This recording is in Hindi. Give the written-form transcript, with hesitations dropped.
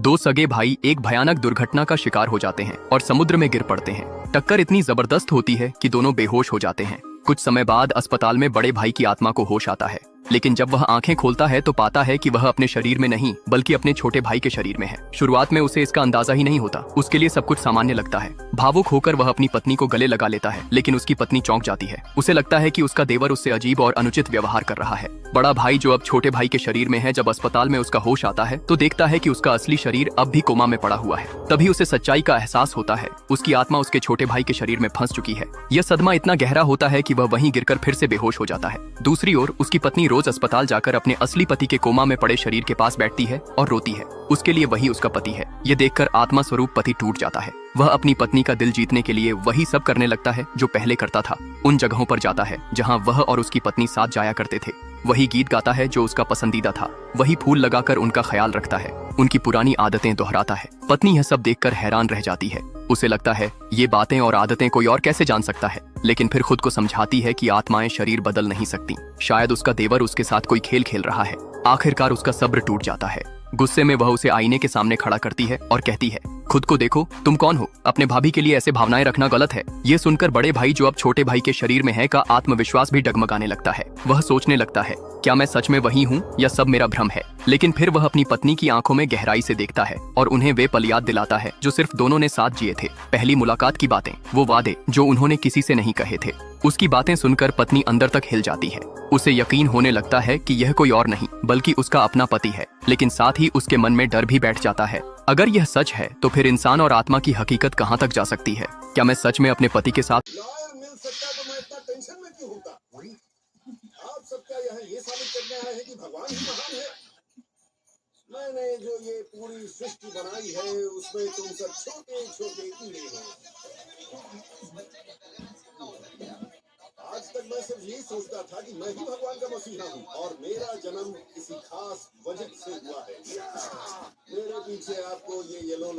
दो सगे भाई एक भयानक दुर्घटना का शिकार हो जाते हैं और समुद्र में गिर पड़ते हैं। टक्कर इतनी जबरदस्त होती है कि दोनों बेहोश हो जाते हैं। कुछ समय बाद अस्पताल में बड़े भाई की आत्मा को होश आता है, लेकिन जब वह आंखें खोलता है तो पाता है कि वह अपने शरीर में नहीं बल्कि अपने छोटे भाई के शरीर में है। शुरुआत में उसे इसका अंदाजा ही नहीं होता। उसके लिए सब कुछ सामान्य लगता है। भावुक होकर वह अपनी पत्नी को गले लगा लेता है, लेकिन उसकी पत्नी चौंक जाती है। उसे लगता है कि उसका देवर उससे अजीब और अनुचित व्यवहार कर रहा है। बड़ा भाई जो अब छोटे भाई के शरीर में है, जब अस्पताल में उसका होश आता है तो देखता है कि उसका असली शरीर अब भी कोमा में पड़ा हुआ है। तभी उसे सच्चाई का एहसास होता है। उसकी आत्मा उसके छोटे भाई के शरीर में फंस चुकी है। यह सदमा इतना गहरा होता है कि वह वहीं गिरकर फिर से बेहोश हो जाता है। दूसरी ओर उसकी पत्नी रोज अस्पताल जाकर अपने असली पति के कोमा में पड़े शरीर के पास बैठती है और रोती है। उसके लिए वही उसका पति है। ये देखकर आत्मा स्वरूप पति टूट जाता है। वह अपनी पत्नी का दिल जीतने के लिए वही सब करने लगता है जो पहले करता था। उन जगहों पर जाता है जहां वह और उसकी पत्नी साथ जाया करते थे। वही गीत गाता है जो उसका पसंदीदा था। वही फूल लगाकर उनका ख्याल रखता है। उनकी पुरानी आदतें दोहराता है। पत्नी यह सब देखकर हैरान रह जाती है। उसे लगता है ये बातें और आदतें कोई और कैसे जान सकता है, लेकिन फिर खुद को समझाती है कि आत्माएं शरीर बदल नहीं सकती। शायद उसका देवर उसके साथ कोई खेल खेल रहा है। आखिरकार उसका सब्र टूट जाता है। गुस्से में वह उसे आईने के सामने खड़ा करती है और कहती है, खुद को देखो, तुम कौन हो? अपने भाभी के लिए ऐसे भावनाएं रखना गलत है। ये सुनकर बड़े भाई जो अब छोटे भाई के शरीर में है का आत्मविश्वास भी डगमगाने लगता है। वह सोचने लगता है, क्या मैं सच में वही हूँ या सब मेरा भ्रम है? लेकिन फिर वह अपनी पत्नी की आंखों में गहराई से देखता है और उन्हें वे पल याद दिलाता है जो सिर्फ दोनों ने साथ जिए थे। पहली मुलाकात की बातें, वो वादे जो उन्होंने किसी से नहीं कहे थे। उसकी बातें सुनकर पत्नी अंदर तक हिल जाती है। उसे यकीन होने लगता है कि यह कोई और नहीं बल्कि उसका अपना पति है, लेकिन साथ ही उसके मन में डर भी बैठ जाता है। अगर यह सच है तो फिर इंसान और आत्मा की हकीकत कहाँ तक जा सकती है? क्या मैं सच में अपने पति के साथ मिल सकता तो मैं इतना टेंशन में क्यों होता? आप सब क्या यहाँ ये साबित करने आए हैं कि भगवान ही महान है? मैंने जो ये पूरी सृष्टि बनाई है उसमें तुम सब छोटे छोटे कीड़े हो। आज तक मैं सिर्फ यही सोचता था कि मैं ही भगवान का मसीहा हूँ और मेरा जन्म किसी खास वजह से हुआ है। मेरे पीछे आपको ये येलो